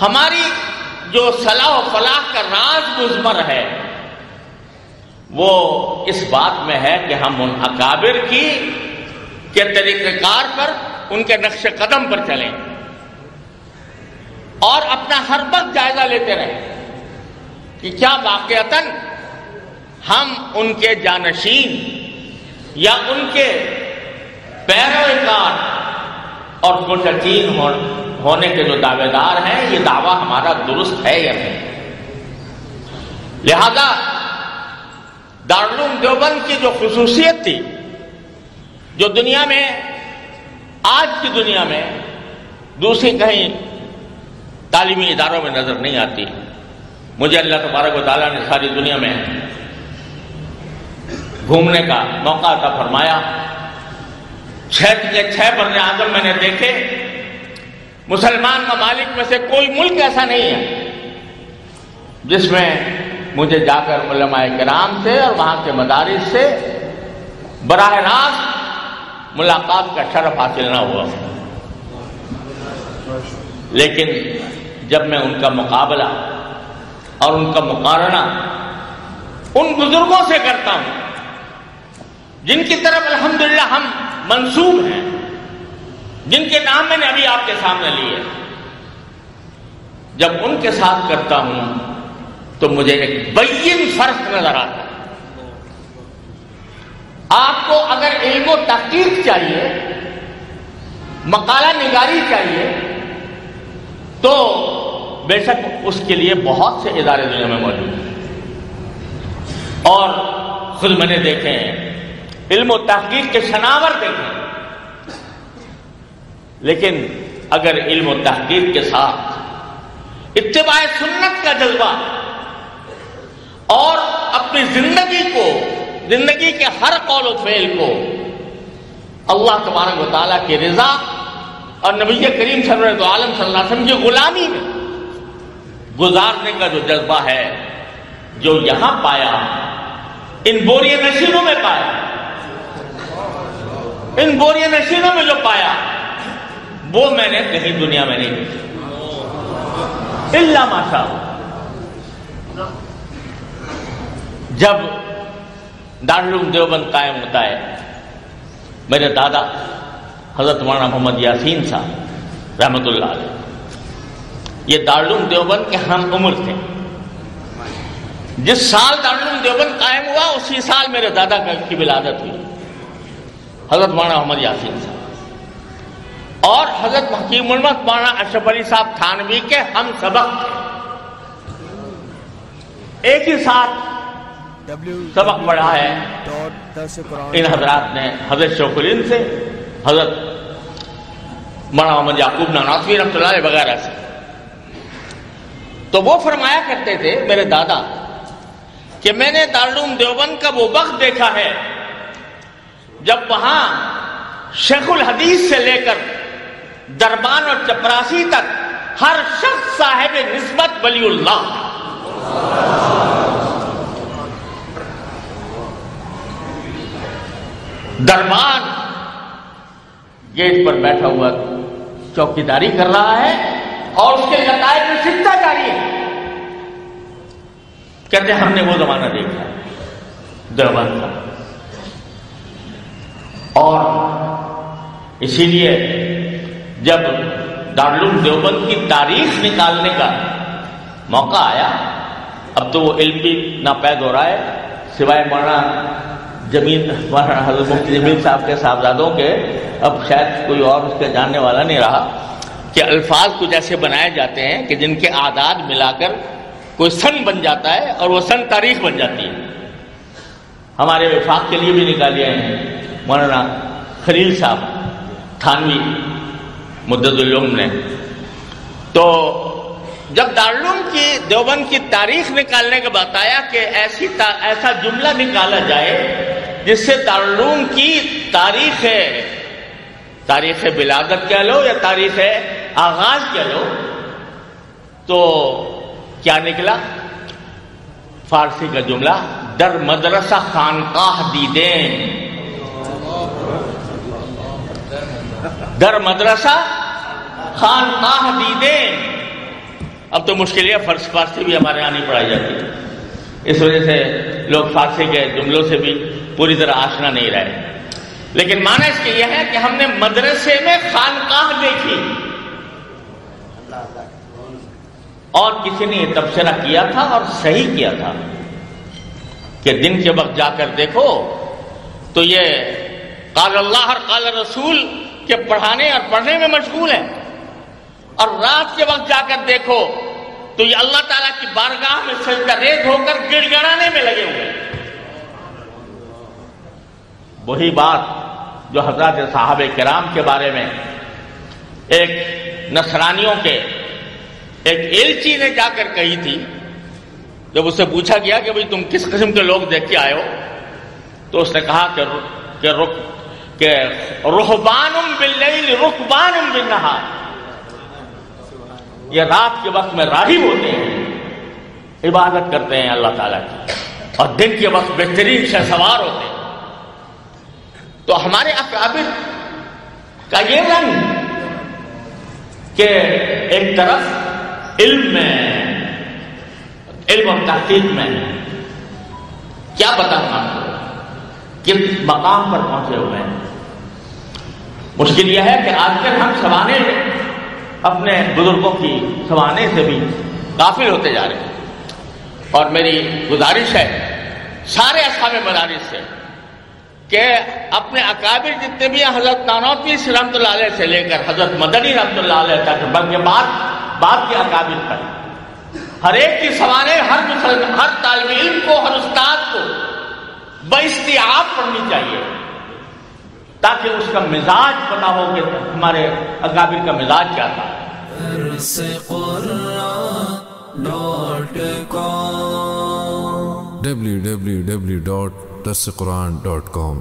ہماری جو صلاح و فلاح کا راز مضمر ہے وہ اس بات میں ہے کہ ہم ان اکابر کے طریقہ کار پر، ان کے نقش قدم پر چلیں اور اپنا ہر وقت جائزہ لیتے رہیں کہ کیا واقعتاً ہم ان کے جانشین یا ان کے پیروکار اور متقین ہونے کے جو دعوے دار ہیں، یہ دعویٰ ہمارا درست ہے یا نہیں۔ لہذا دارالعلوم دیوبند کی جو خصوصیت تھی، جو دنیا میں، آج کی دنیا میں دوسری کہیں تعلیمی اداروں میں نظر نہیں آتی، مجھے اللہ تبارک و تعالیٰ نے ساری دنیا میں گھومنے کا موقع عطا فرمایا۔ 6 بر اعظم میں نے دیکھے، مسلمان ممالک میں سے کوئی ملک ایسا نہیں ہے جس میں مجھے جا کر علماء کرام سے اور وہاں کے مدارس سے براہ راست ملاقات کا شرف حاصل نہ ہوا، لیکن جب میں ان کا مقابلہ اور ان کا مقارنہ ان بزرگوں سے کرتا ہوں جن کی طرف الحمدللہ ہم منسوب ہیں، جن کے نام میں نے ابھی آپ کے سامنے لیے، جب ان کے ساتھ کرتا ہوں تو مجھے ایک بین فرق نظر آتا ہے۔ آپ کو اگر علم و تحقیق چاہیے، مقالہ نگاری چاہیے، تو بے شک اس کے لیے بہت سے ادارے دنیا میں موجود ہیں، اور خود میں نے دیکھے ہیں، علم و تحقیق کے شناور دیکھے ہیں، لیکن اگر علم و تحقیق کے ساتھ اتباع سنت کا جذبہ اور اپنی زندگی کے ہر قول و فعل کو اللہ تبارک و تعالیٰ کی رضا اور نبی کریم سرورت عالم صلی اللہ علیہ وسلم کی غلامی میں گزارنے کا جو جذبہ ہے، جو یہاں پایا، ان بوریہ نشینوں میں پایا، ان بوریہ نشینوں میں جو پایا، وہ میں نے کہیں دنیا میں نہیں دیکھا الا ماشاء اللہ۔ جب دارالعلوم دیوبند قائم ہوتا ہے، میرے دادا حضرت مولانا محمد یاسین صاحب رحمۃ اللہ علیہ یہ دارالعلوم دیوبند کے ہم عمر تھے۔ جس سال دارالعلوم دیوبند قائم ہوا اسی سال میرے دادا کی ولادت ہوئی، حضرت مولانا محمد یاسین صاحب، اور حضرت حکیم علمت مولانا اشرف علی صاحب تھانوی کے ہم سبق تھے، ایک ہی ساتھ سبق پڑھا ہے ان حضرات نے، حضرت شوق الہند سے، حضرت مولانا محمد یعقوب نانوتوی رحمۃ اللہ علیہ وغیرہ سے۔ تو وہ فرمایا کرتے تھے میرے دادا کہ میں نے دارالعلوم دیوبند کا وہ وقت دیکھا ہے جب وہاں شیخ الحدیث سے لے کر دربان اور چپراسی تک ہر شخص صاحب نسبت ولی اللہ، دربان گیٹ پر بیٹھا ہوا چوکیداری کر رہا ہے اور اس کے لطائف میں سکہ جاری ہے۔ کہتے ہیں ہم نے وہ زمانہ دیکھا دیوبند کا، اور اسی لیے جب دارالعلوم دیوبند کی تاریخ نکالنے کا موقع آیا، اب تو وہ علم بھی ناپید ہو رہا ہے، سوائے مولانا حضرت مفتی جمیل صاحب کے صاحبزادوں کے، اب شاید کوئی اور اس کے جاننے والا نہیں رہا، کہ الفاظ کچھ ایسے بنائے جاتے ہیں کہ جن کے اعداد ملا کر کوئی سن بن جاتا ہے اور وہ سن تاریخ بن جاتی ہے۔ ہمارے وفاق کے لیے بھی نکالے ہیں مولانا خلیل صاحب تھانوی مدد العلوم نے۔ تو جب دارالعلوم کی دیوبند کی تاریخ نکالنے کا بتایا کہ ایسا جملہ نکالا جائے جس سے دارالعلوم کی تاریخ ولادت کہہ لو یا تاریخ آغاز کہہ لو، تو کیا نکلا؟ فارسی کا جملہ، در مدرسہ خانقاہ دیدیں، در مدرسہ خانقاہ دیدیں، اب تو مشکل ہے، فارسی بھی ہمارے یہاں نہیں پڑھائی جاتی، اس وجہ سے لوگ فارسی کے جملوں سے بھی پوری طرح آشنا نہیں رہے، لیکن معنی اس کے یہ ہے کہ ہم نے مدرسے میں خانقاہ دیکھی، اور کسی نے یہ تبصرہ کیا تھا اور صحیح کیا تھا کہ دن کے وقت جا کر دیکھو تو یہ قال اللہ اور قال رسول کے پڑھانے اور پڑھنے میں مشغول ہے، اور رات کے وقت جا کر دیکھو تو یہ اللہ تعالیٰ کی بارگاہ میں سجدہ ریز ہو کر گڑ گڑانے میں لگے ہوئے۔ وہی بات جو حضرات صحابہ کرام کے بارے میں ایک نصرانیوں کے ایک ایلچی نے جا کر کہی تھی، جب اس سے پوچھا گیا کہ بھئی تم کس قسم کے لوگ دیکھ کے آئے ہو، تو اس نے کہا کہ رہبان باللیل رکبان بالنہار، یہ رات کے وقت میں راہب ہوتے ہیں، عبادت کرتے ہیں اللہ تعالیٰ کی، اور دن کے وقت بہترین شہ سوار ہوتے ہیں۔ تو ہمارے اکابر کا یہ رنگ کہ ایک طرف علم و تحقیق میں کیا بتاؤں آپ کو کس مقام پر پہنچے ہوئے ہیں۔ مشکل یہ ہے کہ آج کل ہم سوانے اپنے بزرگوں کی سوانے سے بھی غافل ہوتے جا رہے ہیں، اور میری گزارش ہے سارے اصحاب مدارس سے کہ اپنے اکابر جتنے بھی ہیں، حضرت نانوتوی رحمۃ اللہ علیہ سے لے کر حضرت مدنی رحمۃ اللہ علیہ تک، بلکہ بعد کے اکابر پر ہر ایک کی سوانے ہر طالب علم کو، ہر استاد کو باستیعاب پڑھنی چاہیے، تاکہ اس کا مزاج پتا ہو کہ ہمارے اکابر کا مزاج کیا تھا۔ www.darsequran.com